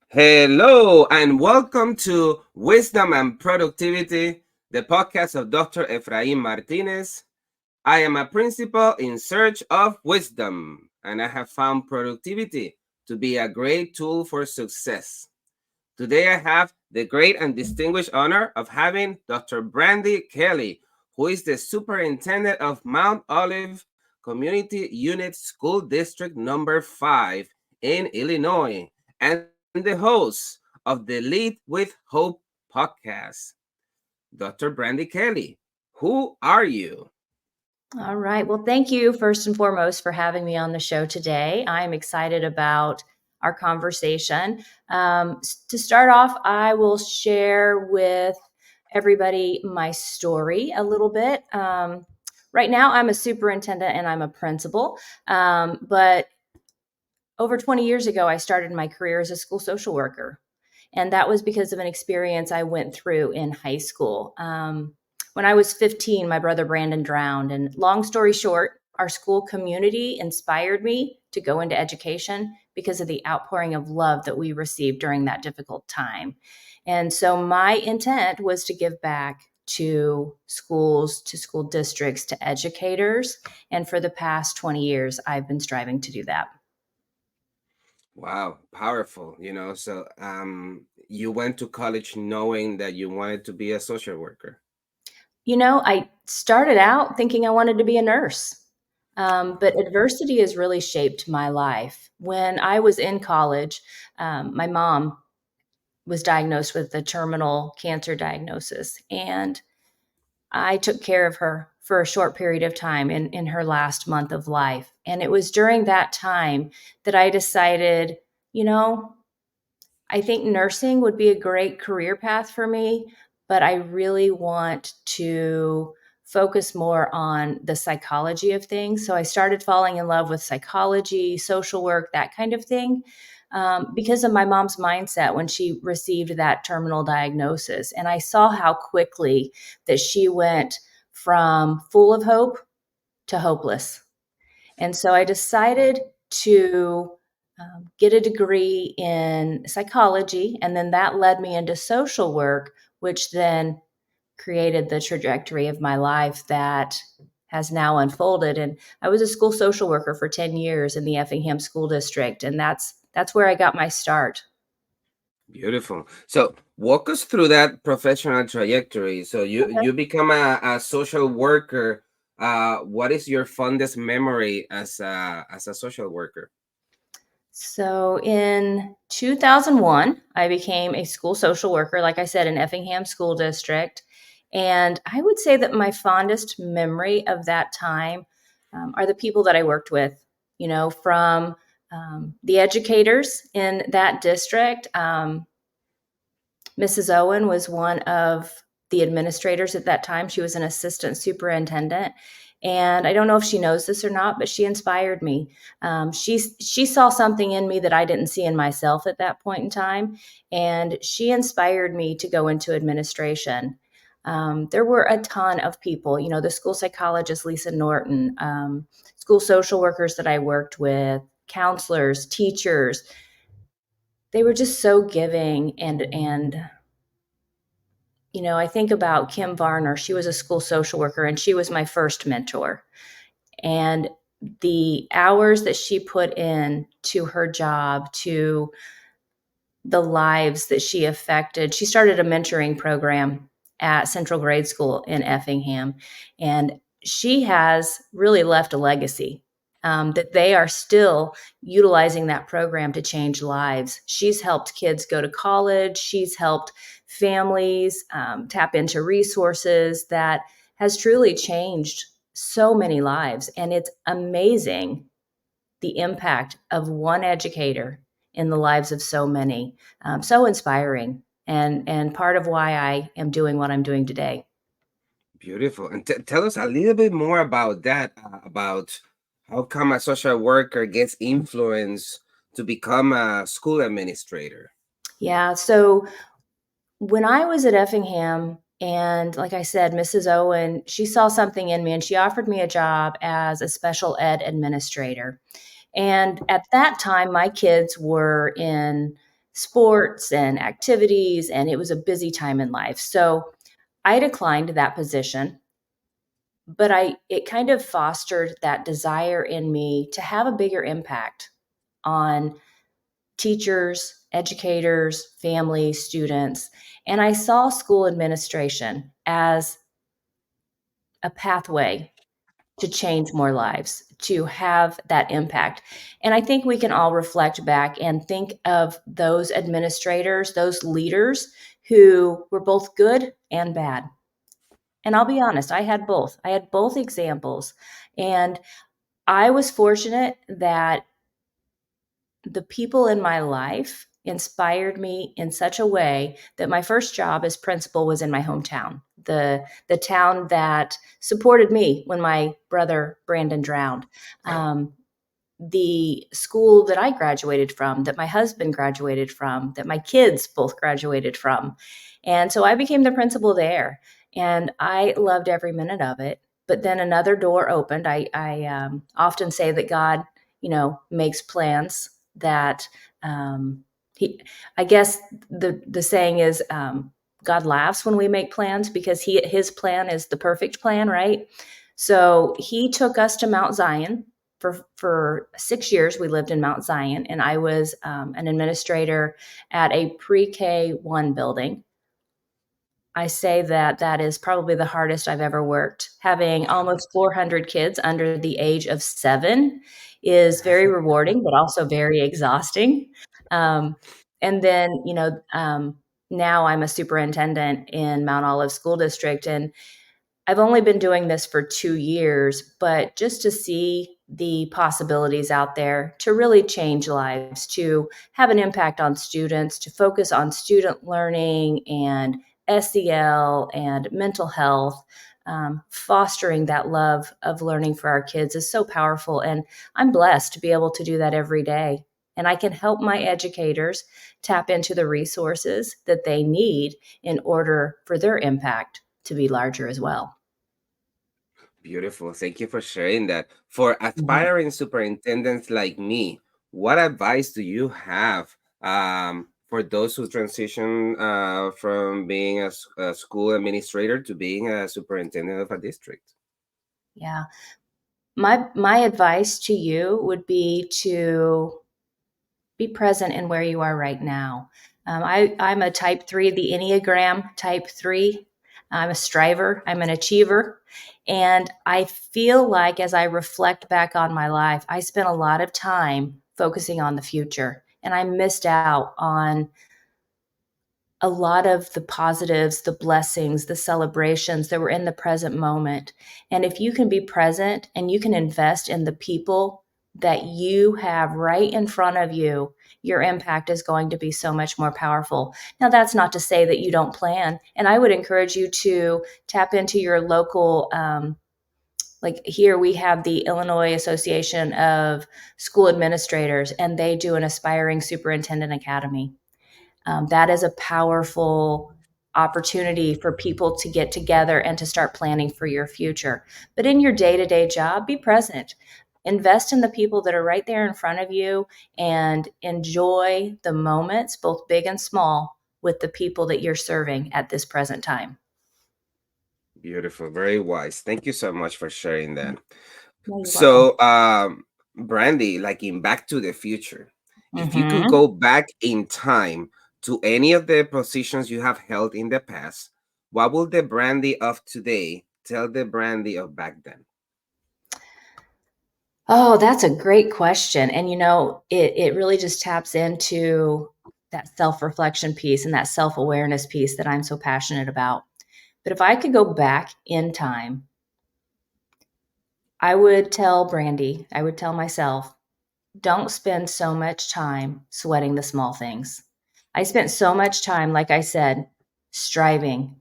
Hello, and welcome to Wisdom and Productivity, the podcast of Dr. Efraín Martinez. I am a principal in search of wisdom, and I have found productivity to be a great tool for success. Today, I have the great and distinguished honor of having Dr. Brandi Kelly, who is the Superintendent of Mount Olive Community Unit School District Number 5 in Illinois, and the host of the Lead with Hope podcast. Dr. Brandi Kelly, who are you? All right. Well, thank you first and foremost for having me on the show today. I'm excited about our conversation. To start off, I will share with everybody my story a little bit. Right now, I'm a superintendent and I'm a principal, but over 20 years ago, I started my career as a school social worker. And that was because of an experience I went through in high school. When I was 15, my brother Brandon drowned. And long story short, our school community inspired me to go into education because of the outpouring of love that we received during that difficult time. And so my intent was to give back to schools, to school districts, to educators. And for the past 20 years, I've been striving to do that. Wow, powerful. You went to college knowing that you wanted to be a social worker. I started out thinking I wanted to be a nurse, but adversity has really shaped my life. When I was in college, my mom was diagnosed with a terminal cancer diagnosis, and I took care of her for a short period of time in her last month of life. And it was during that time that I decided, you know, I think nursing would be a great career path for me, but I really want to focus more on the psychology of things. So I started falling in love with psychology, social work, that kind of thing, because of my mom's mindset when she received that terminal diagnosis. And I saw how quickly that she went from full of hope to hopeless. And so I decided to get a degree in psychology, and then that led me into social work, which then created the trajectory of my life that has now unfolded. And I was a school social worker for 10 years in the Effingham School District, and that's where I got my start. Beautiful. So walk us through that professional trajectory. So you become a social worker. What is your fondest memory as a social worker? So in 2001, I became a school social worker, like I said, in Effingham School District. And I would say that my fondest memory of that time are the people that I worked with, from the educators in that district. Mrs. Owen was one of the administrators at that time. She was an assistant superintendent. And I don't know if she knows this or not, but she inspired me. She saw something in me that I didn't see in myself at that point in time, and she inspired me to go into administration. There were a ton of people, the school psychologist Lisa Norton, school social workers that I worked with, counselors, teachers. They were just so giving and I think about Kim Varner. She was a school social worker and she was my first mentor. And the hours that she put in to her job, to the lives that she affected, she started a mentoring program at Central Grade School in Effingham. And she has really left a legacy that they are still utilizing that program to change lives. She's helped kids go to college. She's helped families tap into resources that has truly changed so many lives. And it's amazing the impact of one educator in the lives of so many. So inspiring, and part of why I am doing what I'm doing today. Beautiful. And tell us a little bit more about that, about how come a social worker gets influence to become a school administrator. Yeah. So when I was at Effingham, and like I said, Mrs. Owen, she saw something in me and she offered me a job as a special ed administrator. And at that time, my kids were in sports and activities, and it was a busy time in life. So I declined that position, but it kind of fostered that desire in me to have a bigger impact on teachers, educators, families, students. And I saw school administration as a pathway to change more lives, to have that impact. And I think we can all reflect back and think of those administrators, those leaders who were both good and bad. And I'll be honest, I had both. I had both examples. And I was fortunate that the people in my life inspired me in such a way that my first job as principal was in my hometown, the town that supported me when my brother Brandon drowned. The school that I graduated from, that my husband graduated from, that my kids both graduated from. And so I became the principal there, and I loved every minute of it. But then another door opened. I often say that God, makes plans that he. I guess the saying is God laughs when we make plans because his plan is the perfect plan, right? So he took us to Mount Zion for 6 years. We lived in Mount Zion, and I was an administrator at a pre-K1 building. I say that that is probably the hardest I've ever worked. Having almost 400 kids under the age of 7 is very rewarding, but also very exhausting. Um, and then, now I'm a superintendent in Mount Olive School District, and I've only been doing this for 2 years, but just to see the possibilities out there to really change lives, to have an impact on students, to focus on student learning and SEL and mental health, fostering that love of learning for our kids is so powerful. And I'm blessed to be able to do that every day. And I can help my educators tap into the resources that they need in order for their impact to be larger as well. Beautiful. Thank you for sharing that. For Mhm. aspiring superintendents like me, what advice do you have for those who transition from being a school administrator to being a superintendent of a district? Yeah. My advice to you would be present in where you are right now. I'm a type 3, the Enneagram type 3. I'm a striver, I'm an achiever. And I feel like as I reflect back on my life, I spent a lot of time focusing on the future. And I missed out on a lot of the positives, the blessings, the celebrations that were in the present moment. And if you can be present and you can invest in the people that you have right in front of you, your impact is going to be so much more powerful. Now, that's not to say that you don't plan. And I would encourage you to tap into your local, like here we have the Illinois Association of School Administrators, and they do an Aspiring Superintendent Academy. That is a powerful opportunity for people to get together and to start planning for your future. But in your day to day job, be present. Invest in the people that are right there in front of you and enjoy the moments, both big and small, with the people that you're serving at this present time. Beautiful. Very wise. Thank you so much for sharing that. No, you're welcome. So, Brandy, like in Back to the Future, if you could Mm-hmm. go back in time to any of the positions you have held in the past, what will the Brandy of today tell the Brandy of back then? Oh, that's a great question. And it really just taps into that self-reflection piece and that self-awareness piece that I'm so passionate about. But if I could go back in time, I would tell Brandy, I would tell myself, don't spend so much time sweating the small things. I spent so much time, like I said, striving,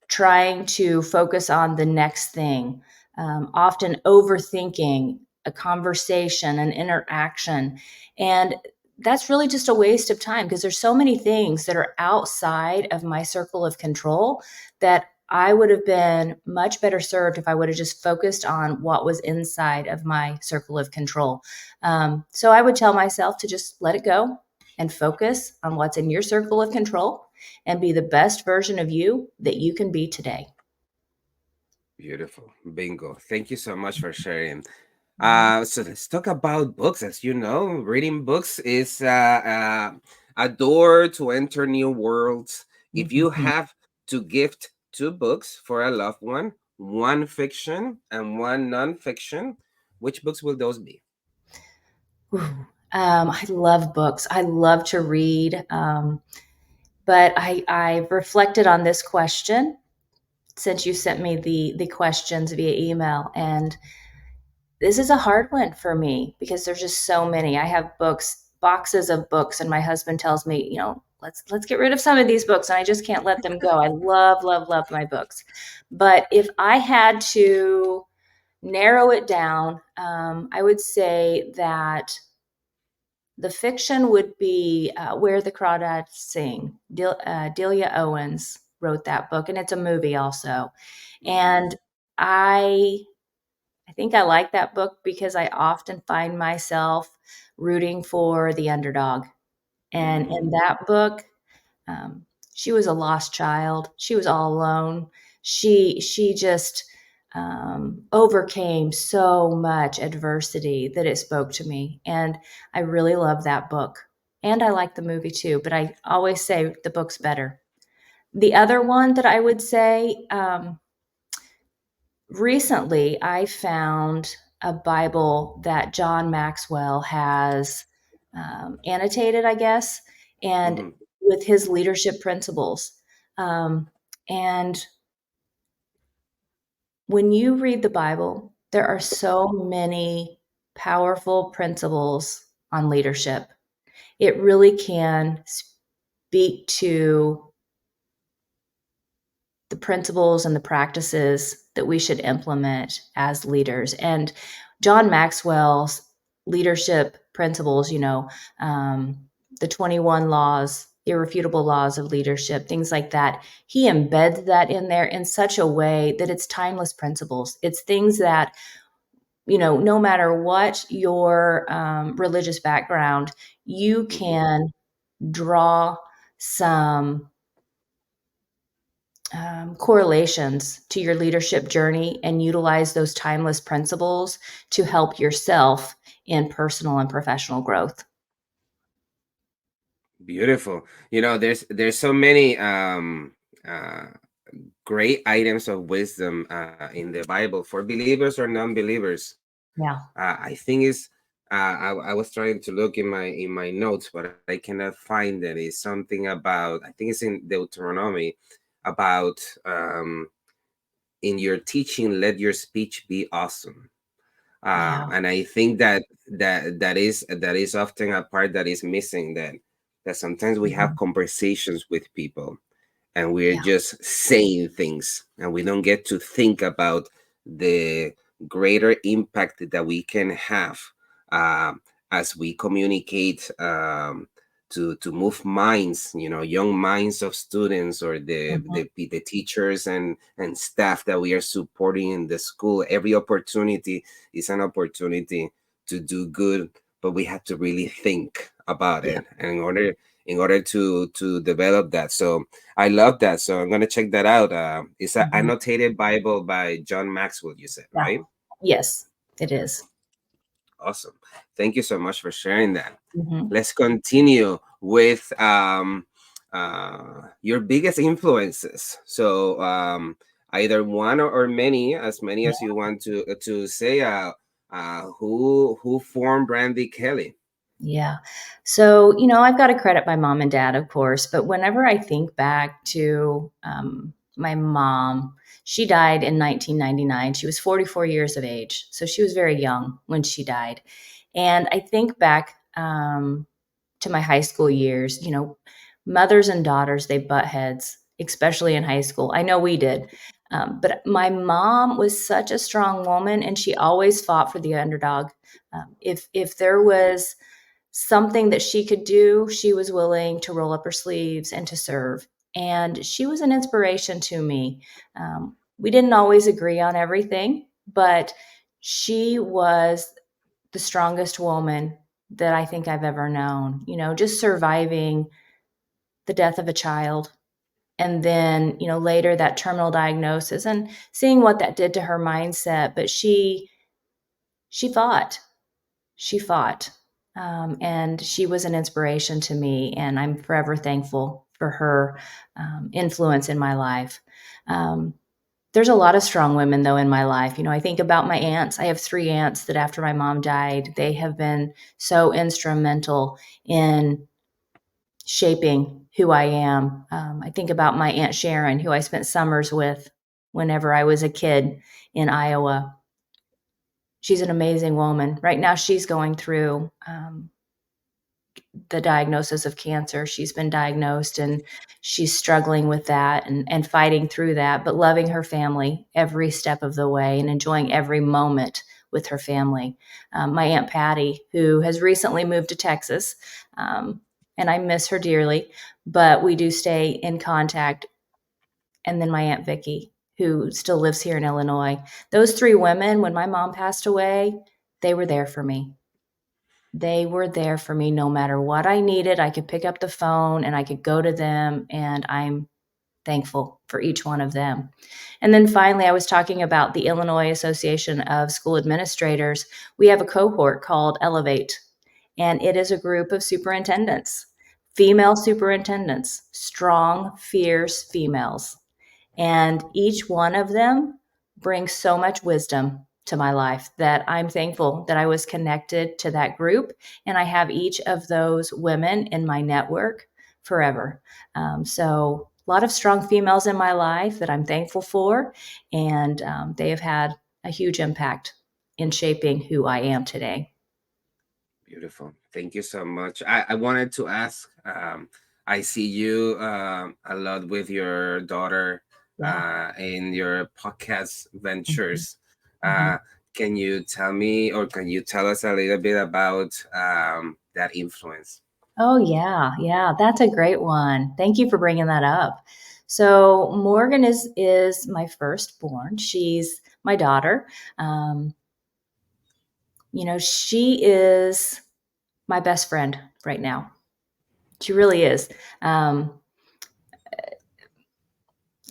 trying to focus on the next thing, often overthinking a conversation, an interaction. And that's really just a waste of time because there's so many things that are outside of my circle of control that I would have been much better served if I would have just focused on what was inside of my circle of control. So I would tell myself to just let it go and focus on what's in your circle of control and be the best version of you that you can be today. Beautiful. Bingo. Thank you so much for sharing. Mhm. So let's talk about books. As you know, reading books is a door to enter new worlds. If you Mhm. have to gift two books for a loved one fiction and one nonfiction, which books will those be? Ooh, I love books. I love to read. But I've reflected on this question since you sent me the questions via email, and this is a hard one for me because there's just so many. I have boxes of books, and my husband tells me, let's get rid of some of these books, and I just can't let them go. I love my books. But if I had to narrow it down, I would say that the fiction would be Where the Crawdads Sing. Delia Owens wrote that book, and it's a movie also. Mhm. And I I think I like that book because I often find myself rooting for the underdog. And in Mhm. that book, um, she was a lost child. She was all alone. She just overcame so much adversity that it spoke to me, and I really love that book. And I like the movie too, but I always say the book's better. The other one that I would say, recently I found a Bible that John Maxwell has annotated, I guess, and Mhm. with his leadership principles. Um, and when you read the Bible, there are so many powerful principles on leadership. It really can speak to the principles and the practices that we should implement as leaders. And John Maxwell's leadership principles, um, the 21 laws, irrefutable laws of leadership, things like that, he embeds that in there in such a way that it's timeless principles. It's things that, no matter what your religious background, you Mhm. can draw some correlations to your leadership journey and utilize those timeless principles to help yourself in personal and professional growth. Beautiful. There's so many great items of wisdom in the Bible for believers or non-believers. Yeah. I think is I was trying to look in my notes, but I cannot find it. It's something about, I think it's in Deuteronomy, about in your teaching, let your speech be awesome. Yeah. And I think that is often a part that is missing. That sometimes we have Mhm. conversations with people and we're Yeah. just saying things and we don't get to think about the greater impact that we can have um, as we communicate, to move minds, young minds of students, or Mhm. the teachers and staff that we are supporting in the school. Every opportunity is an opportunity to do good, but we have to really think about Yeah. it, and in order to develop that. So I love that. So I'm gonna check that out. It's an Mhm. annotated Bible by John Maxwell. You said, Yeah. right? Yes, it is. Awesome. Thank you so much for sharing that. Mhm. Let's continue with your biggest influences. So either one or many, as many Yeah. as you want to say. Who formed Brandi Kelly? Yeah. So, I've got to credit my mom and dad, of course, but whenever I think back to my mom, she died in 1999. She was 44 years of age. So she was very young when she died. And I think back to my high school years, mothers and daughters, they butt heads, especially in high school. I know we did. But my mom was such a strong woman, and she always fought for the underdog. If there was something that she could do, she was willing to roll up her sleeves and to serve. And she was an inspiration to me. We didn't always agree on everything, but she was the strongest woman that I think I've ever known. Just surviving the death of a child, and then later that terminal diagnosis, and seeing what that did to her mindset. But she fought. She fought. And she was an inspiration to me, and I'm forever thankful for her influence in my life. There's a lot of strong women, though, in my life. I think about my aunts. I have 3 aunts that after my mom died, they have been so instrumental in shaping who I am. I think about my Aunt Sharon, who I spent summers with whenever I was a kid in Iowa. She's an amazing woman. Right now, she's going through the diagnosis of cancer. She's been diagnosed, and she's struggling with that and fighting through that, but loving her family every step of the way and enjoying every moment with her family. My Aunt Patty, who has recently moved to Texas, and I miss her dearly, but we do stay in contact. And then my Aunt Vicky, who still lives here in Illinois. Those 3 women, when my mom passed away, they were there for me. They were there for me no matter what I needed. I could pick up the phone and I could go to them, and I'm thankful for each one of them. And then finally, I was talking about the Illinois Association of School Administrators. We have a cohort called Elevate, and it is a group of superintendents, female superintendents, strong, fierce females. And each one of them brings so much wisdom to my life that I'm thankful that I was connected to that group. And I have each of those women in my network forever. So a lot of strong females in my life that I'm thankful for. And they have had a huge impact in shaping who I am today. Beautiful. Thank you so much. I wanted to ask, I see you a lot with your daughter Yeah. in your podcast Mm-hmm. ventures. Mm-hmm. Uh, can you tell me, or can you tell us a little bit about that influence? Oh, yeah. Yeah, that's a great one. Thank you for bringing that up. So Morgan is my firstborn. She's my daughter. Um, she is my best friend right now. She really is. Um,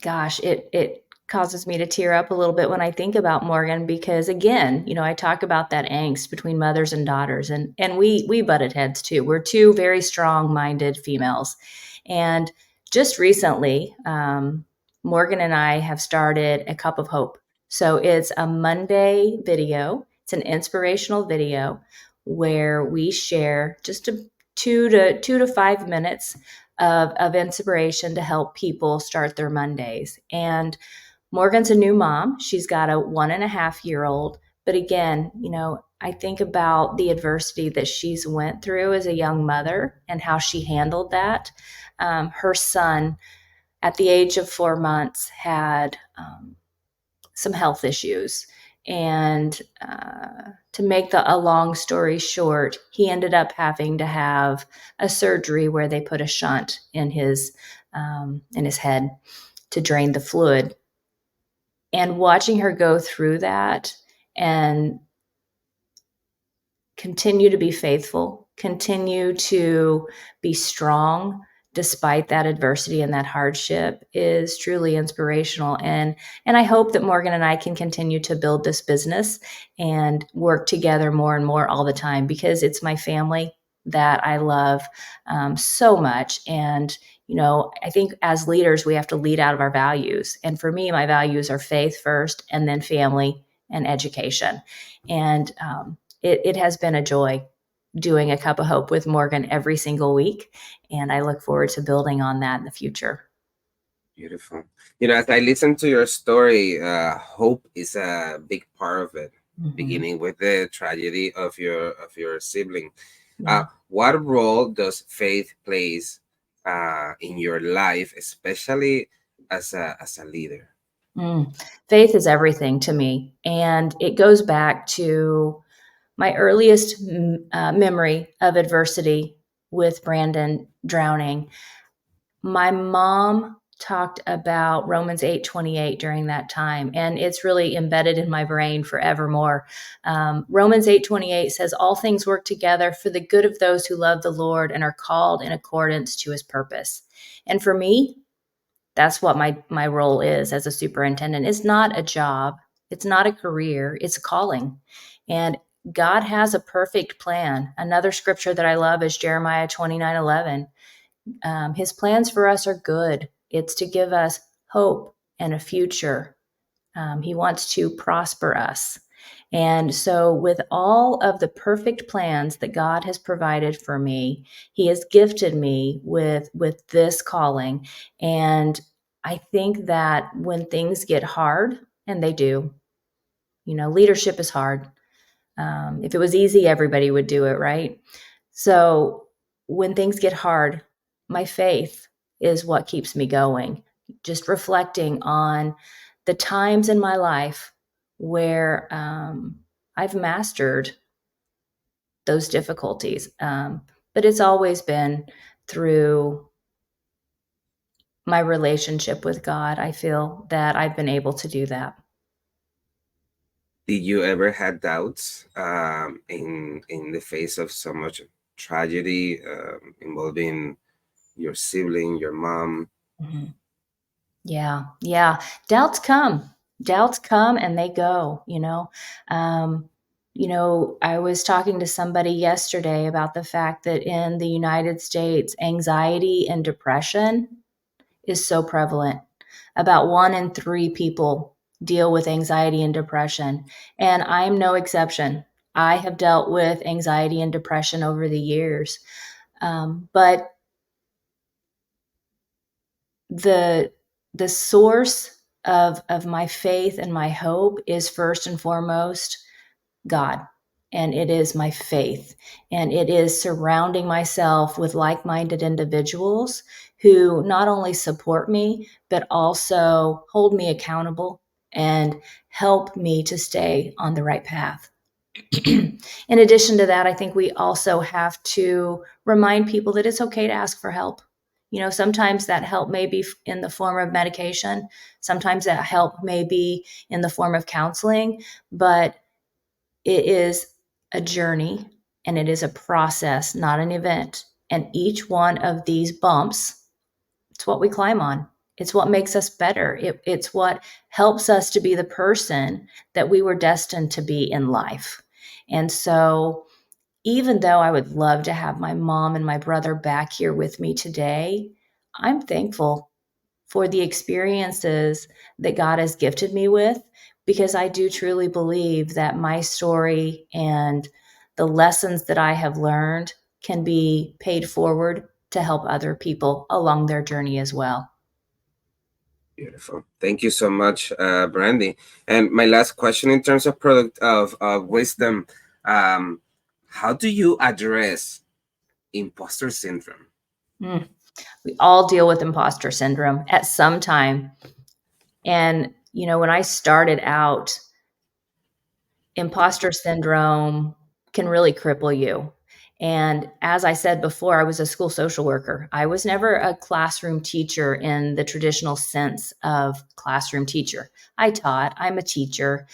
Gosh, it causes me to tear up a little bit when I think about Morgan, because again, I talk about that angst between mothers and daughters, and we butted heads too. We're 2 very strong-minded females. And just recently, Morgan and I have started a Cup of Hope. So it's a Monday video. It's an inspirational video where we share just 2 to 5 minutes of inspiration to help people start their Mondays. And Morgan's a new mom. She's got a 1.5-year-old. But again, I think about the adversity that she's went through as a young mother and how she handled that. Her son, at the age of 4 months, had some health issues. And to make a long story short, he ended up having to have a surgery where they put a shunt in his head to drain the fluid. And watching her go through that and continue to be faithful, continue to be strong despite that adversity and that hardship is truly inspirational. And I hope that Morgan and I can continue to build this business and work together more and more all the time, because it's my family that I love so much. And I think as leaders, we have to lead out of our values. And for me, my values are faith first, and then family and education. And it has been a joy doing a Cup of Hope with Morgan every single week. And I look forward to building on that in the future. Beautiful. As I listen to your story, hope is a big part of it, Mm-hmm. beginning with the tragedy of your sibling. Yeah. What role does faith plays in your life, especially as a leader? Mm. Faith is everything to me. And it goes back to my earliest memory of adversity with Brandon drowning. My mom talked about Romans 8:28 during that time, and it's really embedded in my brain forevermore. Romans 8:28 says, "All things work together for the good of those who love the Lord and are called in accordance to his purpose." And for me, that's what my role is as a superintendent. It's not a job, it's not a career, it's a calling. And God has a perfect plan. Another scripture that I love is Jeremiah 29:11. His plans for us are good. It's to give us hope and a future. He wants to prosper us. And so, with all of the perfect plans that God has provided for me, He has gifted me with this calling. And I think that when things get hard, and they do, leadership is hard. If it was easy, everybody would do it, right? So when things get hard, my faith is what keeps me going. Just reflecting on the times in my life where I've mastered those difficulties. But it's always been through my relationship with God. I feel that I've been able to do that. Did you ever had doubts in the face of so much tragedy involving your sibling, your mom? Mhm. Yeah. Doubts come and they go, I was talking to somebody yesterday about the fact that in the United States, anxiety and depression is so prevalent. About 1 in 3 people deal with anxiety and depression, and I'm no exception. I have dealt with anxiety and depression over the years. But the the source of my faith and my hope is first and foremost God. And it is my faith. And it is surrounding myself with like minded individuals who not only support me, but also hold me accountable and help me to stay on the right path. In addition to that, I think we also have to remind people that it's okay to ask for help. Sometimes that help may be in the form of medication, sometimes that help may be in the form of counseling, but it is a journey and it is a process, not an event. And each one of these bumps, it's what we climb on. It's what makes us better. It's what helps us to be the person that we were destined to be in life. And so, even though I would love to have my mom and my brother back here with me today, I'm thankful for the experiences that God has gifted me with, because I do truly believe that my story and the lessons that I have learned can be paid forward to help other people along their journey as well. Beautiful. Thank you so much, Brandi. And my last question in terms of product of wisdom, um, how do you address imposter syndrome? Mm. We all deal with imposter syndrome at some time. And, when I started out, imposter syndrome can really cripple you. And as I said before, I was a school social worker. I was never a classroom teacher in the traditional sense of classroom teacher. I taught, I'm a teacher.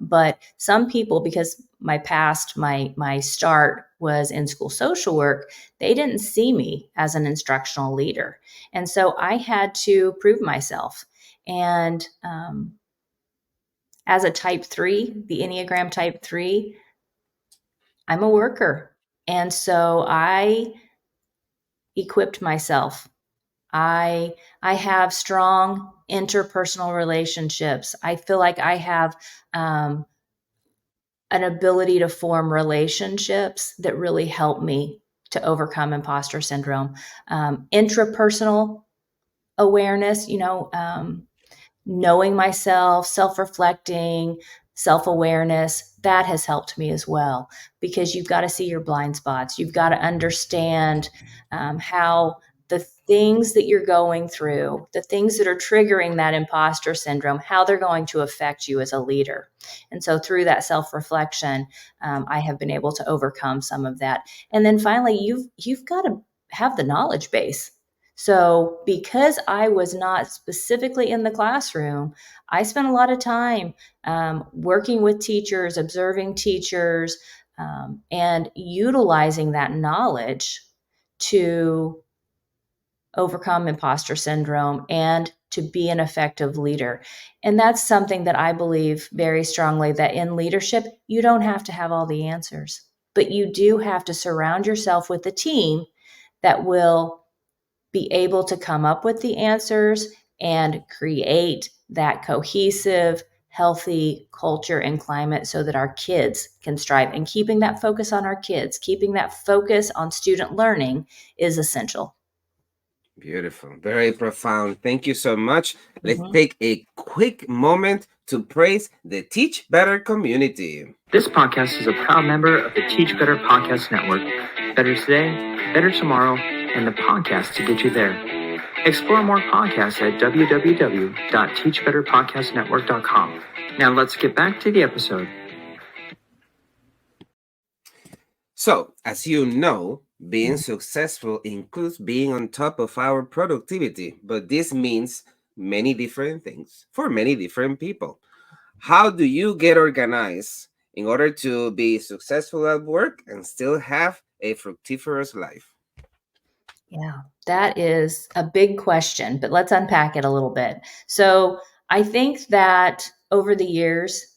But some people, because my start was in school social work, they didn't see me as an instructional leader. And so I had to prove myself. And as a type 3, the Enneagram type 3, I'm a worker. And so I equipped myself. I have strong interpersonal relationships. I feel like I have an ability to form relationships that really help me to overcome imposter syndrome. Intrapersonal awareness, knowing myself, self reflecting, self awareness, that has helped me as well, because you've got to see your blind spots. You've got to understand how the things that you're going through, the things that are triggering that imposter syndrome, how they're going to affect you as a leader. And so through that self reflection, I have been able to overcome some of that. And then finally, you've got to have the knowledge base. So because I was not specifically in the classroom, I spent a lot of time working with teachers, observing teachers, and utilizing that knowledge to overcome imposter syndrome and to be an effective leader. And that's something that I believe very strongly, that in leadership, you don't have to have all the answers, but you do have to surround yourself with a team that will be able to come up with the answers and create that cohesive, healthy culture and climate so that our kids can strive. And keeping that focus on our kids, keeping that focus on student learning is essential. Beautiful. Very profound. Thank you so much. Let's Mhm. take a quick moment to praise the Teach Better community. This podcast is a proud member of the Teach Better Podcast Network. Better today, better tomorrow, and the podcast to get you there. Explore more podcasts at www.teachbetterpodcastnetwork.com. Now let's get back to the episode. So, as you know, being successful includes being on top of our productivity, but this means many different things for many different people. How do you get organized in order to be successful at work and still have a fructiferous life? Yeah, that is a big question, but let's unpack it a little bit. So, I think that over the years,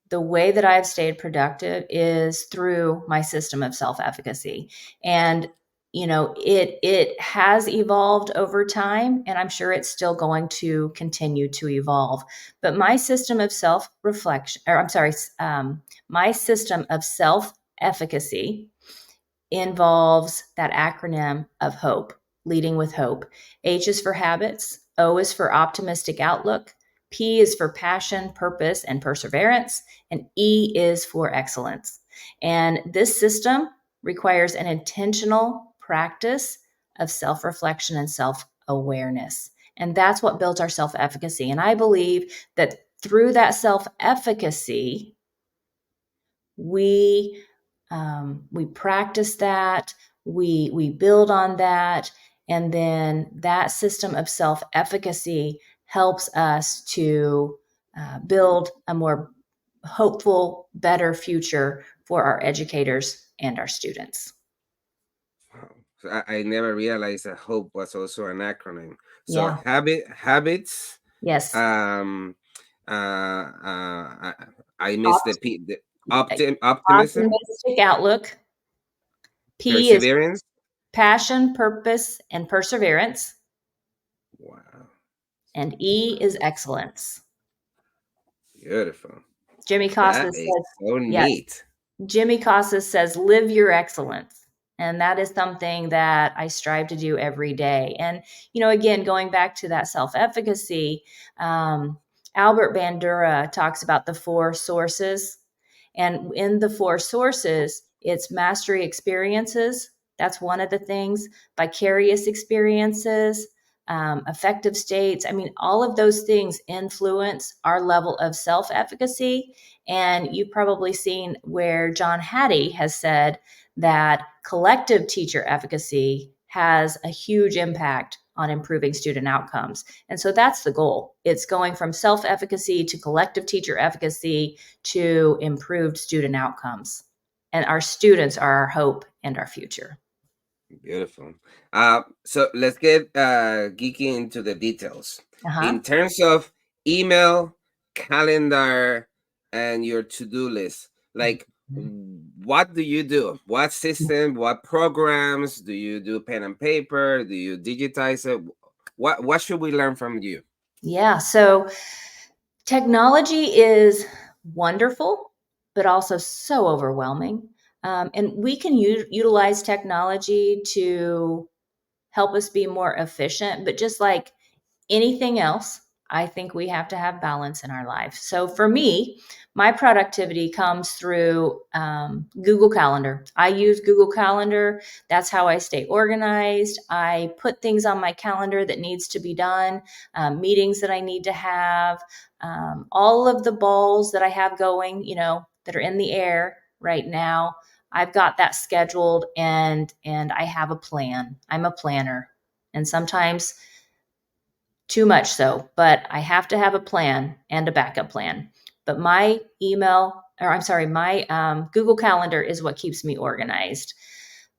the way that I've stayed productive is through my system of self-efficacy. And it has evolved over time, and I'm sure it's still going to continue to evolve. But my system of self-reflection, or I'm sorry, my system of self-efficacy involves that acronym of HOPE, leading with hope. H is for habits, O is for optimistic outlook, P is for passion, purpose, and perseverance, and E is for excellence. And this system requires an intentional practice of self reflection and self awareness. And that's what builds our self efficacy. And I believe that through that self efficacy, we we practice that, we build on that, and then that system of self efficacy helps us to build a more hopeful, better future for our educators and our students. Wow. So I never realized that HOPE was also an acronym. So Yeah. habits. Yes. Um, I missed the Opt- P. The optimism, Optimistic outlook. P is perseverance. passion, purpose, and perseverance. Wow, And E is excellence. beautiful. Jimmy That Casas is says, so yes, neat. Jimmy Casas says, live your excellence. And that is something that I strive to do every day. And, again, going back to that self efficacy, Albert Bandura talks about the four sources. And in the four sources, it's mastery experiences. That's one of the things, vicarious experiences, affective states. I mean, all of those things influence our level of self efficacy. And you've probably seen where John Hattie has said that collective teacher efficacy has a huge impact on improving student outcomes. And so that's the goal. It's going from self efficacy to collective teacher efficacy to improved student outcomes. And our students are our hope and our future. Beautiful. So let's get geeky into the details. Uh-huh. In terms of email, calendar, and your to-do list, like what do you do? What system, what programs do you do? Pen and paper? Do you digitize it? What should we learn from you? Yeah. So technology is wonderful, but also so overwhelming. And we can utilize technology to help us be more efficient. But just like anything else, I think we have to have balance in our life. So for me, my productivity comes through Google Calendar. I use Google Calendar. That's how I stay organized. I put things on my calendar that needs to be done, meetings that I need to have, all of the balls that I have going, that are in the air right now. I've got that scheduled, and I have a plan. I'm a planner. and sometimes too much so, but I have to have a plan and a backup plan. But my Google Calendar is what keeps me organized.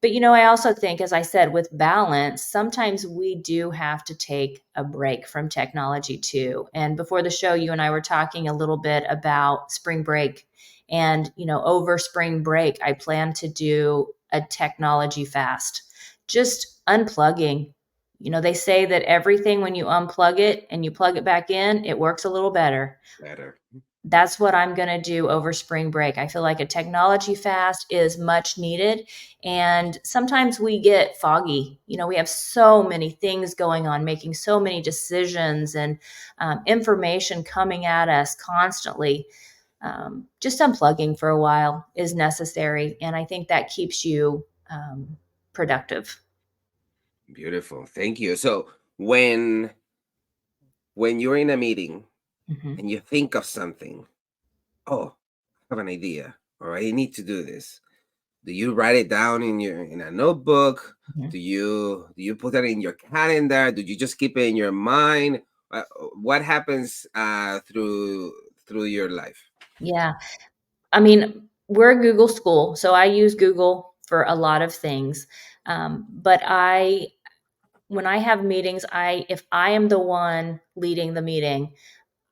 But, I also think, as I said, with balance, sometimes we do have to take a break from technology too. And before the show, you and I were talking a little bit about spring break. And, over spring break, I plan to do a technology fast, just unplugging. They say that everything, when you unplug it and you plug it back in, it works a little better. Better. That's what I'm going to do over spring break. I feel like a technology fast is much needed. And sometimes we get foggy. We have so many things going on, making so many decisions and information coming at us constantly. Just unplugging for a while is necessary. And I think that keeps you productive. Beautiful. Thank you. So when you're in a meeting Mm-hmm. and you think of something, oh, I have an idea, or I need to do this. Do you write it down in a notebook? Mm-hmm. Do you put that in your calendar? Do you just keep it in your mind? What happens through your life? Yeah. I mean, we're a Google school, so I use Google for a lot of things. But when I have meetings, if I am the one leading the meeting,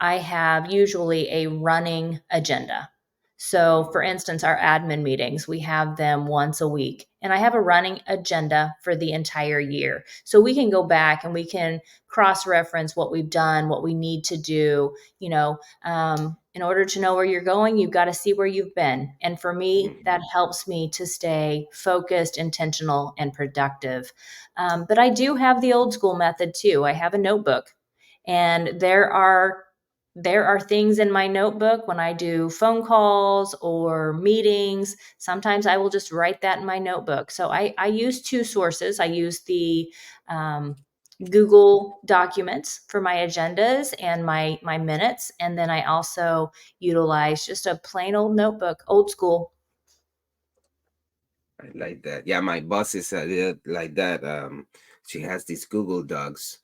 I have usually a running agenda. So, for instance, our admin meetings, we have them once a week, and I have a running agenda for the entire year. So we can go back and we can cross reference what we've done, what we need to do. In order to know where you're going, you've got to see where you've been. And for me, that Mhm. helps me to stay focused, intentional, and productive. But I do have the old school method too. I have a notebook, and there are things in my notebook when I do phone calls or meetings. Sometimes I will just write that in my notebook. So I use two sources. I use the um, Google Documents for my agendas and my minutes, and then I also utilize just a plain old notebook, old school. I like that. Yeah, my boss is like that. She has these Google Docs,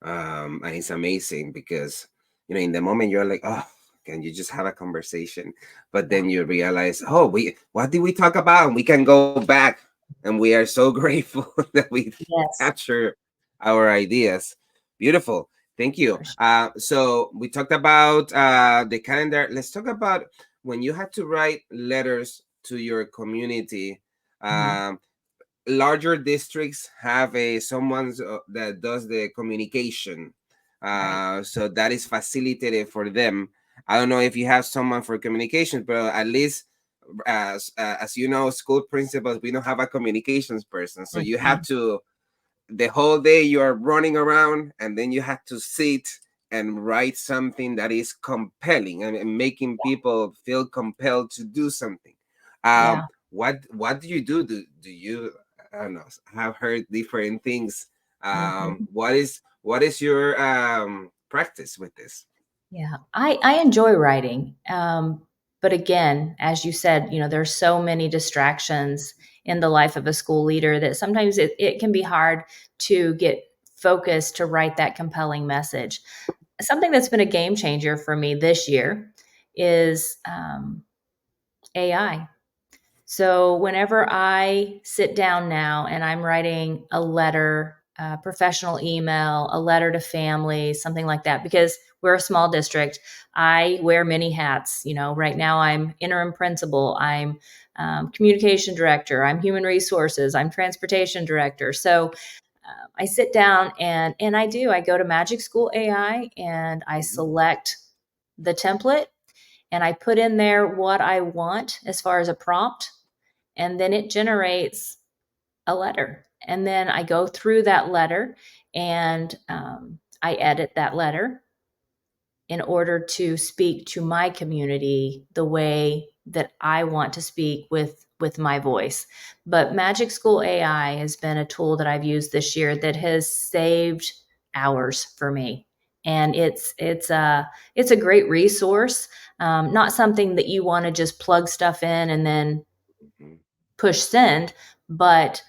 and it's amazing because in the moment you're like, oh, can you just have a conversation? But Yeah. then you realize, oh, we what did we talk about? And we can go back, and we are so grateful that we Yes. capture our ideas. Beautiful. Thank you. For sure. So we talked about the calendar. Let's talk about when you had to write letters to your community. Mhm. Um, Larger districts have a someone that does the communication, Right. so that is facilitated for them. I don't know if you have someone for communications, but at least as you know, school principals, we don't have a communications person, so you have Mhm. to the whole day you are running around, and then you have to sit and write something that is compelling and making people feel compelled to do something. Yeah. What do you do? Do you, I don't know, have heard different things. Mhm. What is your practice with this? Yeah, I enjoy writing. But again, as you said, there's so many distractions in the life of a school leader that sometimes it can be hard to get focused to write that compelling message. Something that's been a game changer for me this year is AI. So whenever I sit down now and I'm writing a letter, a professional email, a letter to family, something like that, because we're a small district, I wear many hats. Right now I'm interim principal, I'm communication director, I'm human resources, I'm transportation director. So I sit down and I go to Magic School AI and I Mhm. select the template and I put in there what I want as far as a prompt, and then it generates a letter. And then I go through that letter and I edit that letter in order to speak to my community the way that I want to speak with my voice. But Magic School AI has been a tool that I've used this year that has saved hours for me. And it's a great resource. Not something that you want to just plug stuff in and then Mhm. push send, but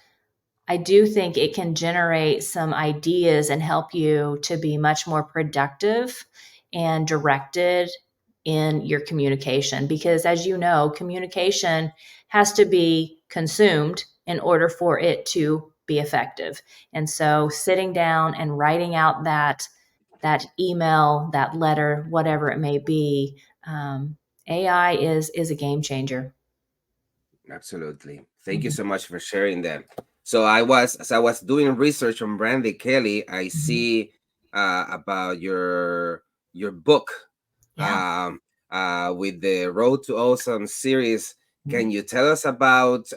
I do think it can generate some ideas and help you to be much more productive and directed in your communication. Because as you know, communication has to be consumed in order for it to be effective. And so sitting down and writing out that email, that letter, whatever it may be, AI is a game changer. Absolutely. Thank you so much for sharing that. So as I was doing research on Brandi Kelly, I Mhm. see about your book Yeah. with the Road to Awesome series. Can you tell us about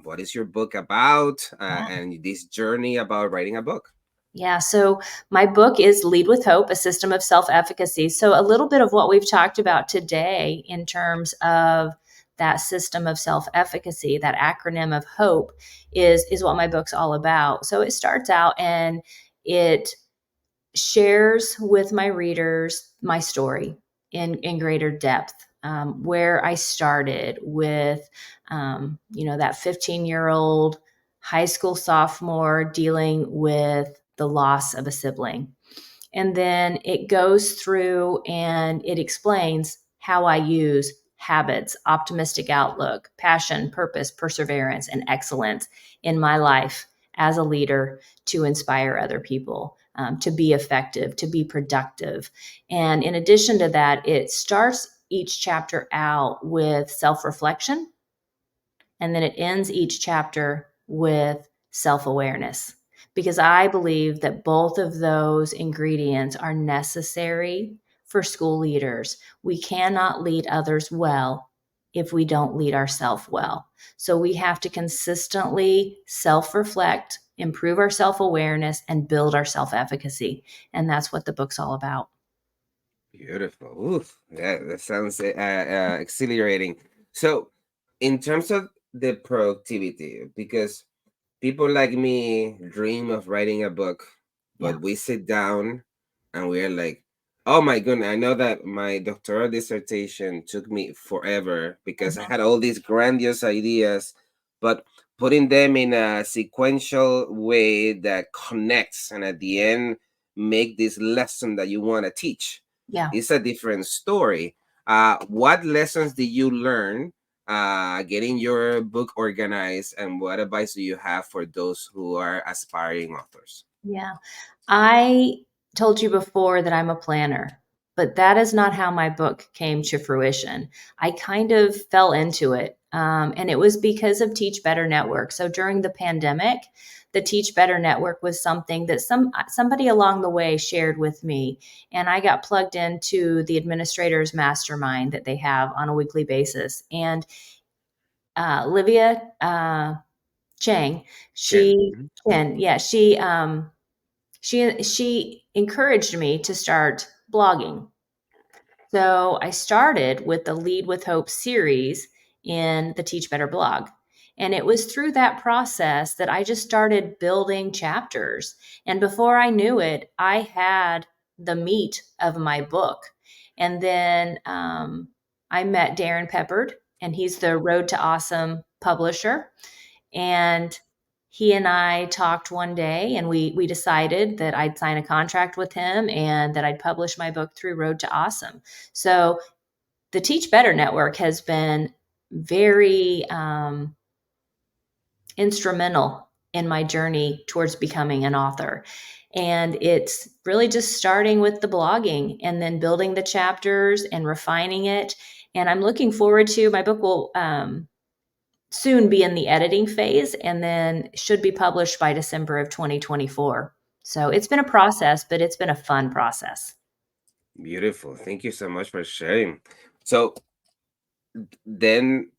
what is your book about Yeah. and this journey about writing a book? Yeah. So my book is Lead with Hope, a system of self-efficacy. So a little bit of what we've talked about today in terms of that system of self-efficacy, that acronym of HOPE is what my book's all about. So it starts out and it shares with my readers my story in greater depth, where I started with, that 15-year-old high school sophomore dealing with the loss of a sibling. And then it goes through and it explains how I use habits, optimistic outlook, passion, purpose, perseverance, and excellence in my life as a leader to inspire other people, to be effective, to be productive. And in addition to that, it starts each chapter out with self reflection, and then it ends each chapter with self awareness, because I believe that both of those ingredients are necessary for school leaders. We cannot lead others well if we don't lead ourselves well. So we have to consistently self reflect, improve our self awareness, and build our self efficacy. And that's what the book's all about. Beautiful. Oof, that sounds exhilarating. So, in terms of the productivity, because people like me dream of writing a book, Yeah. but we sit down and we're like, oh my goodness, I know that my doctoral dissertation took me forever because I had all these grandiose ideas, but putting them in a sequential way that connects and at the end make this lesson that you want to teach. Yeah. It's a different story. What lessons did you learn getting your book organized, and what advice do you have for those who are aspiring authors? Yeah. I told you before that I'm a planner, but that is not how my book came to fruition. I kind of fell into it. And it was because of Teach Better Network. So during the pandemic, the Teach Better Network was something that somebody along the way shared with me. And I got plugged into the administrators mastermind that they have on a weekly basis. And Livia Chang, Jen. she Mhm. Chen, yeah, she encouraged me to start blogging. So I started with the Lead with Hope series in the Teach Better blog. And it was through that process that I just started building chapters. And before I knew it, I had the meat of my book. And then I met Darren Peppard, and he's the Road to Awesome publisher. And he and I talked one day, and we decided that I'd sign a contract with him and that I'd publish my book through Road to Awesome. So the Teach Better Network has been very instrumental in my journey towards becoming an author. And it's really just starting with the blogging and then building the chapters and refining it. And I'm looking forward to my book will soon be in the editing phase and then should be published by December of 2024. So it's been a process, but it's been a fun process. Beautiful. Thank you so much for sharing. So then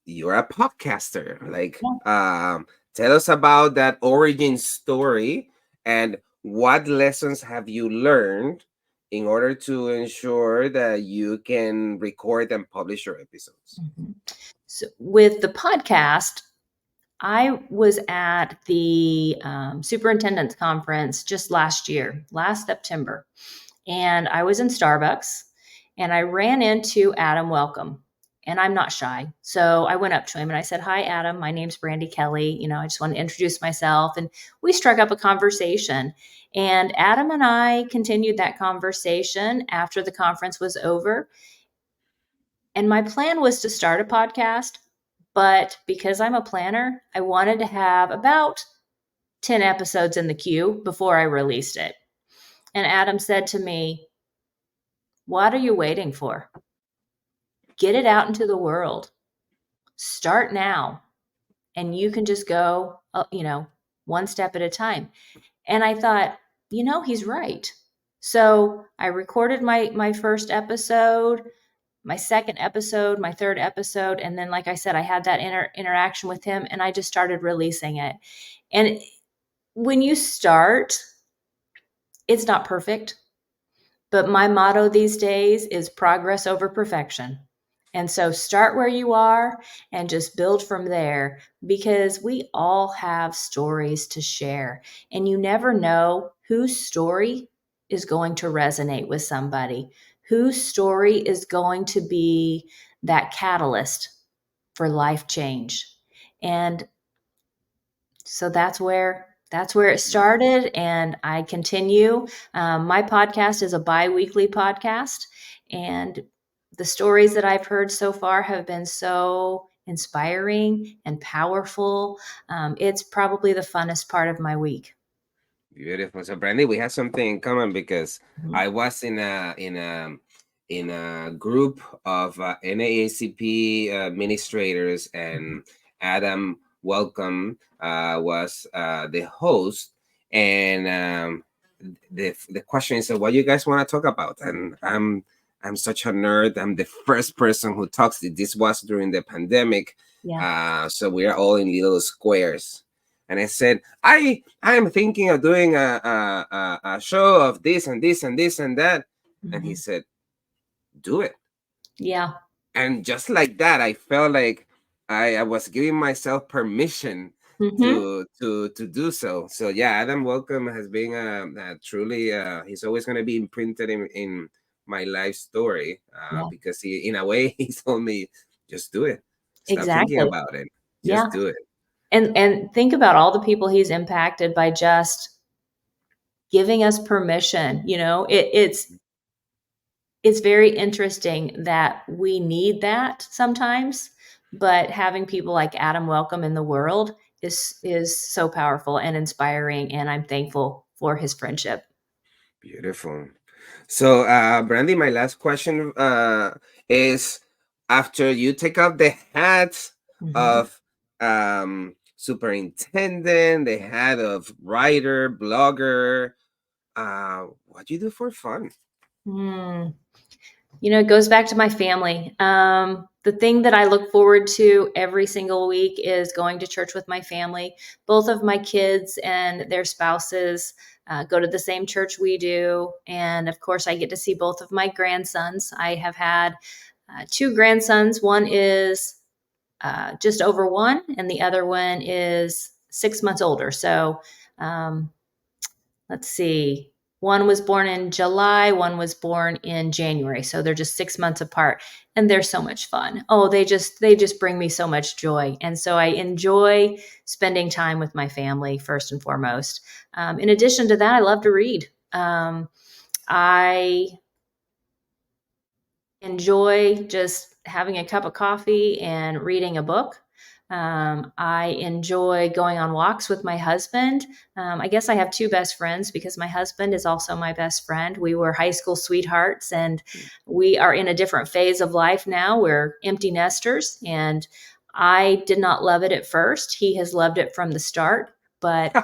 you're a podcaster. Like, tell us about that origin story and what lessons have you learned in order to ensure that you can record and publish your episodes. Mhm. So with the podcast, I was at the superintendent's conference just last year, last September, and I was in Starbucks and I ran into Adam Welcome. And I'm not shy. So I went up to him and I said, "Hi, Adam. My name's Brandi Kelly. I just want to introduce myself." And we struck up a conversation. And Adam and I continued that conversation after the conference was over. And my plan was to start a podcast. But because I'm a planner, I wanted to have about 10 episodes in the queue before I released it. And Adam said to me, "What are you waiting for? Get it out into the world. Start now. And you can just go, one step at a time." And I thought, he's right. So I recorded my first episode, my second episode, my third episode. And then, like I said, I had that interaction with him and I just started releasing it. And when you start, it's not perfect. But my motto these days is progress over perfection. And so start where you are and just build from there, because we all have stories to share. And you never know whose story is going to resonate with somebody, whose story is going to be that catalyst for life change. And so that's where it started, and I continue. My podcast is a bi-weekly podcast, and the stories that I've heard so far have been so inspiring and powerful. It's probably the funnest part of my week. Beautiful. So, Brandi, we have something in common because Mhm. I was in a group of NAACP administrators, and Adam Welcome was the host. And the question is, what you guys want to talk about? And I'm such a nerd. I'm the first person who talks. This was during the pandemic, Yeah. so we are all in little squares. And I said, I am thinking of doing a show of this and this and this and that. And he Mhm. said, do it. Yeah. And just like that, I felt like I was giving myself permission Mhm. to do so. So yeah, Adam Welcome has been truly he's always going to be imprinted in my life story, Yeah. because he, in a way, he told me, just do it. Stop thinking Exactly. about it. Yeah. Just do it. And think about all the people he's impacted by just giving us permission. It's very interesting that we need that sometimes, but having people like Adam Welcome in the world is so powerful and inspiring, and I'm thankful for his friendship. Beautiful. So, Brandy, my last question is, after you take off the hat Mhm. of superintendent, the hat of writer, blogger, what do you do for fun? Hmm. It goes back to my family. The thing that I look forward to every single week is going to church with my family. Both of my kids and their spouses go to the same church we do. And of course, I get to see both of my grandsons. I have had two grandsons. One is just over one, and the other one is 6 months older. So um, let's see. One was born in July, one was born in January. So they're just 6 months apart, and they're so much fun. Oh, they just bring me so much joy. And so I enjoy spending time with my family first and foremost. In addition to that, I love to read. I enjoy just having a cup of coffee and reading a book. I enjoy going on walks with my husband. I guess I have two best friends because my husband is also my best friend. We were high school sweethearts, and we are in a different phase of life now. We're empty nesters, and I did not love it at first. He has loved it from the start, but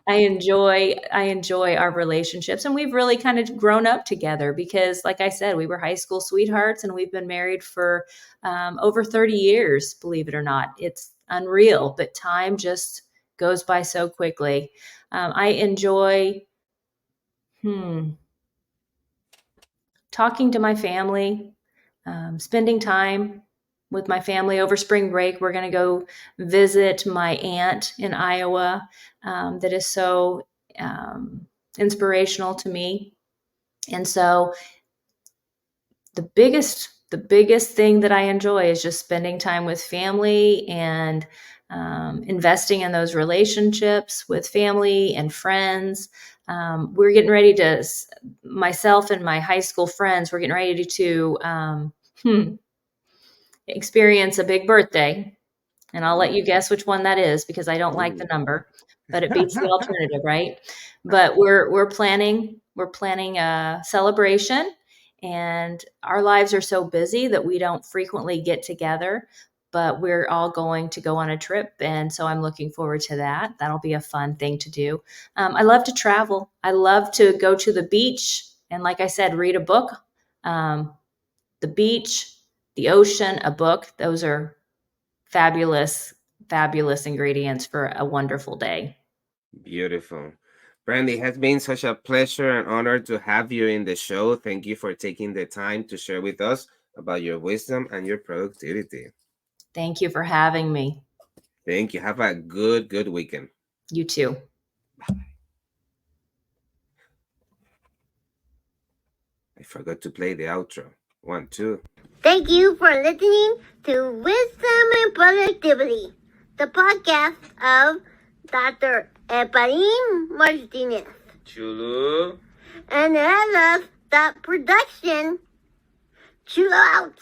I enjoy our relationships, and we've really kind of grown up together because, like I said, we were high school sweethearts, and we've been married for over 30 years. Believe it or not, it's unreal, but time just goes by so quickly. I enjoy talking to my family, spending time with my family over spring break. We're going to go visit my aunt in Iowa, that is so inspirational to me. And so the the biggest thing that I enjoy is just spending time with family and investing in those relationships with family and friends. We're getting ready to, myself and my high school friends, we're getting ready to experience a big birthday. And I'll let you guess which one that is because I don't like the number, but it beats the alternative, right? But we're planning a celebration, and our lives are so busy that we don't frequently get together, but we're all going to go on a trip. And so I'm looking forward to that. That'll be a fun thing to do. I love to travel. I love to go to the beach. And like I said, read a book. The beach, the ocean, a book. Those are fabulous ingredients for a wonderful day. Beautiful. Brandi, it has been such a pleasure and honor to have you in the show. Thank you for taking the time to share with us about your wisdom and your productivity. Thank you for having me. Thank you. Have a good weekend. You too. I forgot to play the outro. 1, 2. Thank you for listening to Wisdom and Productivity, the podcast of Dr. Efraín Martinez. Chulu. And I love that production. Chill out.